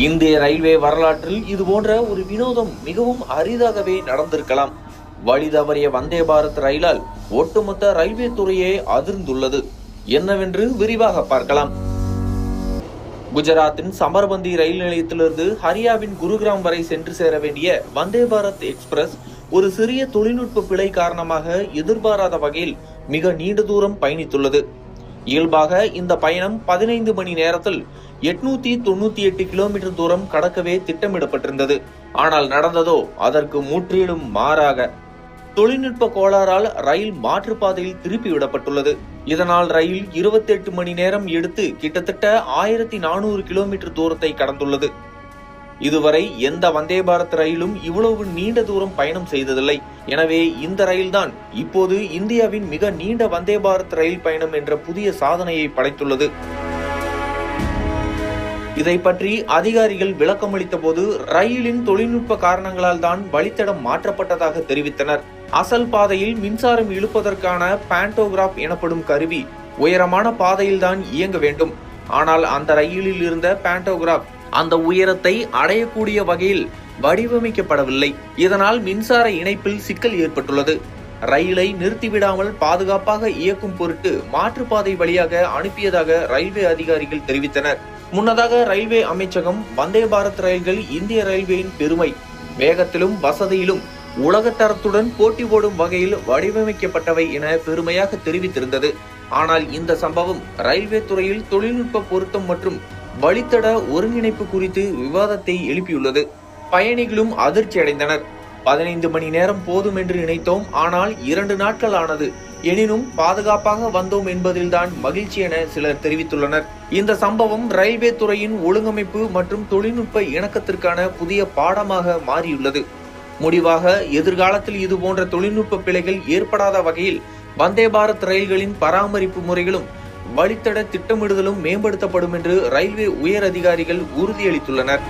இந்திய ரயில்வே வரலாற்றில் இது போன்ற ஒரு வினோதம் மிகவும் அரிதாகவே நடந்திருக்கலாம். வழி தவறிய வந்தே பாரத் ரயிலால் ஒட்டுமொத்த ரயில்வே துறையே அதிர்ந்துள்ளது. என்னவென்று விரிவாக பார்க்கலாம். குஜராத்தின் சமர்பந்தி ரயில் நிலையத்திலிருந்து ஹரியாவின் குருகிராம் வரை சென்று சேர வேண்டிய வந்தே பாரத் எக்ஸ்பிரஸ் ஒரு சிறிய தொழில்நுட்ப பிழை காரணமாக எதிர்பாராத வகையில் மிக நீண்ட தூரம் பயணித்துள்ளது. இயல்பாக இந்த பயணம் 15 மணி நேரத்தில் 898 கிலோமீட்டர் தூரம் கடக்கவே திட்டமிடப்பட்டிருந்தது. ஆனால் நடந்ததோ அதற்கு முற்றிலும் மாறாக. தொழில்நுட்ப கோளாறால் ரயில் மாற்றுப்பாதையில் திருப்பி விடப்பட்டுள்ளது. இதனால் ரயில் 28 மணி நேரம் எடுத்து கிட்டத்தட்ட 1400 கிலோமீட்டர் தூரத்தை கடந்துள்ளது. இதுவரை எந்த வந்தே பாரத் ரயிலும் இவ்வளவு நீண்ட தூரம் பயணம் செய்ததில்லை. எனவே இந்த ரயில்தான் இப்போது இந்தியாவின் மிக நீண்ட வந்தே பாரத் ரயில் பயணம் என்ற புதிய சாதனையை படைத்துள்ளது. இதை பற்றி அதிகாரிகள் விளக்கமளித்த போது ரயிலின் தொழில்நுட்ப காரணங்களால் தான் வழித்தடம் மாற்றப்பட்டதாக தெரிவித்தனர். அசல் பாதையில் மின்சாரம் இழுப்பதற்கான பாண்டோகிராப் எனப்படும் கருவி உயரமான பாதையில்தான் இயங்க வேண்டும். ஆனால் அந்த ரயிலில் இருந்த பாண்டோகிராப் அந்த உயரத்தை அடையக்கூடிய வகையில் வடிவமைக்கப்படவில்லை. இதனால் மின்சார இணைப்பில் சிக்கல் ஏற்பட்டுள்ளது. ரயிலை நிறுத்திவிடாமல் பாதுகாப்பாக இயக்கும் பொருட்டு மாற்றுப்பாதை வழியாக அனுப்பியதாக ரயில்வே அதிகாரிகள் தெரிவித்தனர். முன்னதாக ரயில்வே அமைச்சகம் வந்தே பாரத் ரயில்கள் இந்திய ரயில்வேயின் பெருமை, வேகத்திலும் வசதியிலும் உலகத்தரத்துடன் போட்டி போடும் வகையில் வடிவமைக்கப்பட்டவை என பெருமையாக தெரிவித்திருந்தது. ஆனால் இந்த சம்பவம் ரயில்வே துறையில் தொழில்நுட்ப பொருத்தம் மற்றும் வழித்தட ஒருங்கிணைப்பு குறித்து விவாதத்தை எழுப்பியுள்ளது. பயணிகளும் அதிர்ச்சி அடைந்தனர். 15 மணி நேரம் போதும் என்று நினைத்தோம், ஆனால் 2 நாட்கள் ஆனது. எனினும் பாதுகாப்பாக வந்தோம் என்பதில்தான் மகிழ்ச்சி என சிலர் தெரிவித்துள்ளனர். இந்த சம்பவம் ரயில்வே துறையின் ஒழுங்கமைப்பு மற்றும் தொழில்நுட்ப இணக்கத்திற்கான புதிய பாடமாக மாறியுள்ளது. முடிவாக எதிர்காலத்தில் இது போன்ற தொழில்நுட்ப பிழைகள் ஏற்படாத வகையில் வந்தே பாரத் ரயில்களின் பராமரிப்பு முறைகளும் வழித்தட திட்டமிடுதலும் மேம்படுத்தப்படும் என்று ரயில்வே உயர் அதிகாரிகள் உறுதியளித்துள்ளனர்.